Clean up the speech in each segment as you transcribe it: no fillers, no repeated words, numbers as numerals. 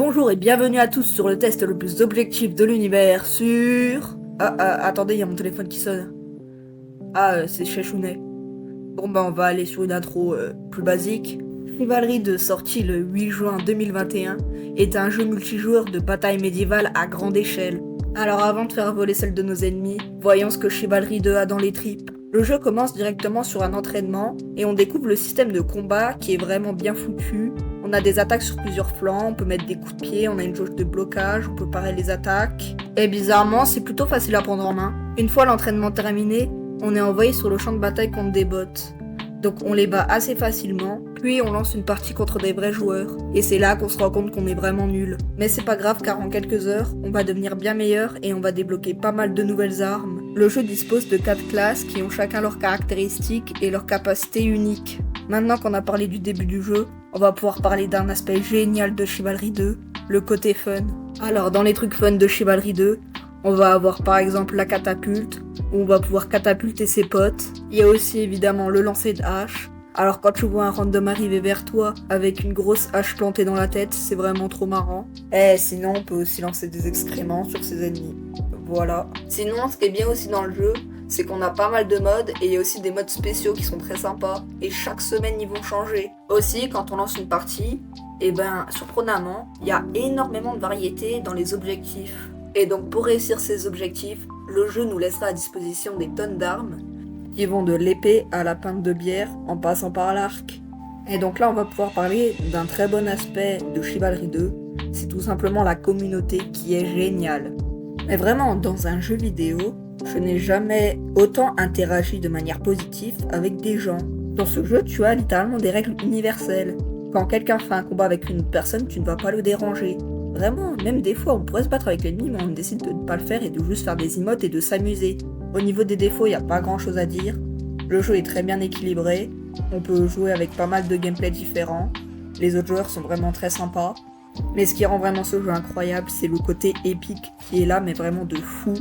Bonjour et bienvenue à tous sur le test le plus objectif de l'univers sur... attendez, il y a mon téléphone qui sonne. C'est Chechounet. Bon on va aller sur une intro plus basique. Chivalry 2, sorti le 8 juin 2021, est un jeu multijoueur de bataille médiévale à grande échelle. Alors avant de faire voler celle de nos ennemis, voyons ce que Chivalry 2 a dans les tripes. Le jeu commence directement sur un entraînement et on découvre le système de combat qui est vraiment bien foutu. On a des attaques sur plusieurs flancs, on peut mettre des coups de pied, on a une jauge de blocage, on peut parer les attaques. Et bizarrement, c'est plutôt facile à prendre en main. Une fois l'entraînement terminé, on est envoyé sur le champ de bataille contre des bots. Donc on les bat assez facilement, puis on lance une partie contre des vrais joueurs. Et c'est là qu'on se rend compte qu'on est vraiment nul. Mais c'est pas grave car en quelques heures, on va devenir bien meilleur et on va débloquer pas mal de nouvelles armes. Le jeu dispose de 4 classes qui ont chacun leurs caractéristiques et leurs capacités uniques. Maintenant qu'on a parlé du début du jeu, on va pouvoir parler d'un aspect génial de Chivalry 2, le côté fun. Alors dans les trucs fun de Chivalry 2, on va avoir par exemple la catapulte, où on va pouvoir catapulter ses potes. Il y a aussi évidemment le lancer de hache. Alors quand tu vois un random arriver vers toi avec une grosse hache plantée dans la tête, c'est vraiment trop marrant. Sinon on peut aussi lancer des excréments sur ses ennemis. Voilà. Sinon ce qui est bien aussi dans le jeu, c'est qu'on a pas mal de modes et il y a aussi des modes spéciaux qui sont très sympas. Et chaque semaine ils vont changer. Aussi quand on lance une partie, surprenamment, il y a énormément de variétés dans les objectifs. Et donc pour réussir ces objectifs, le jeu nous laissera à disposition des tonnes d'armes qui vont de l'épée à la pinte de bière en passant par l'arc. Et donc là on va pouvoir parler d'un très bon aspect de Chivalry 2, c'est tout simplement la communauté qui est géniale. Mais vraiment dans un jeu vidéo, je n'ai jamais autant interagi de manière positive avec des gens. Dans ce jeu tu as littéralement des règles universelles. Quand quelqu'un fait un combat avec une autre personne, tu ne vas pas le déranger. Vraiment, même des fois on pourrait se battre avec l'ennemi mais on décide de ne pas le faire et de juste faire des emotes et de s'amuser. Au niveau des défauts, il n'y a pas grand chose à dire. Le jeu est très bien équilibré, on peut jouer avec pas mal de gameplay différents, les autres joueurs sont vraiment très sympas. Mais ce qui rend vraiment ce jeu incroyable, c'est le côté épique qui est là mais vraiment de fou.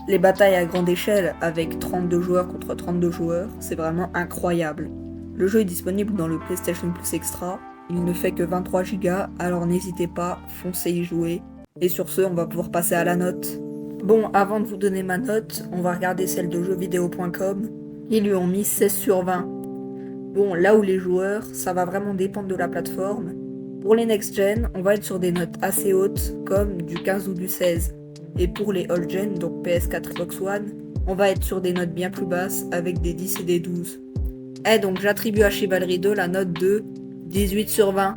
Les batailles à grande échelle avec 32 joueurs contre 32 joueurs, c'est vraiment incroyable. Le jeu est disponible dans le PlayStation Plus Extra. Il ne fait que 23 Go, alors n'hésitez pas, foncez y jouer. Et sur ce, on va pouvoir passer à la note. Bon, avant de vous donner ma note, on va regarder celle de jeuxvideo.com. Ils lui ont mis 16 sur 20. Bon, là où les joueurs, ça va vraiment dépendre de la plateforme. Pour les next-gen, on va être sur des notes assez hautes, comme du 15 ou du 16. Et pour les old-gen, donc PS4 Xbox One, on va être sur des notes bien plus basses, avec des 10 et des 12. Donc j'attribue à Chivalry 2 la note de 18 sur 20.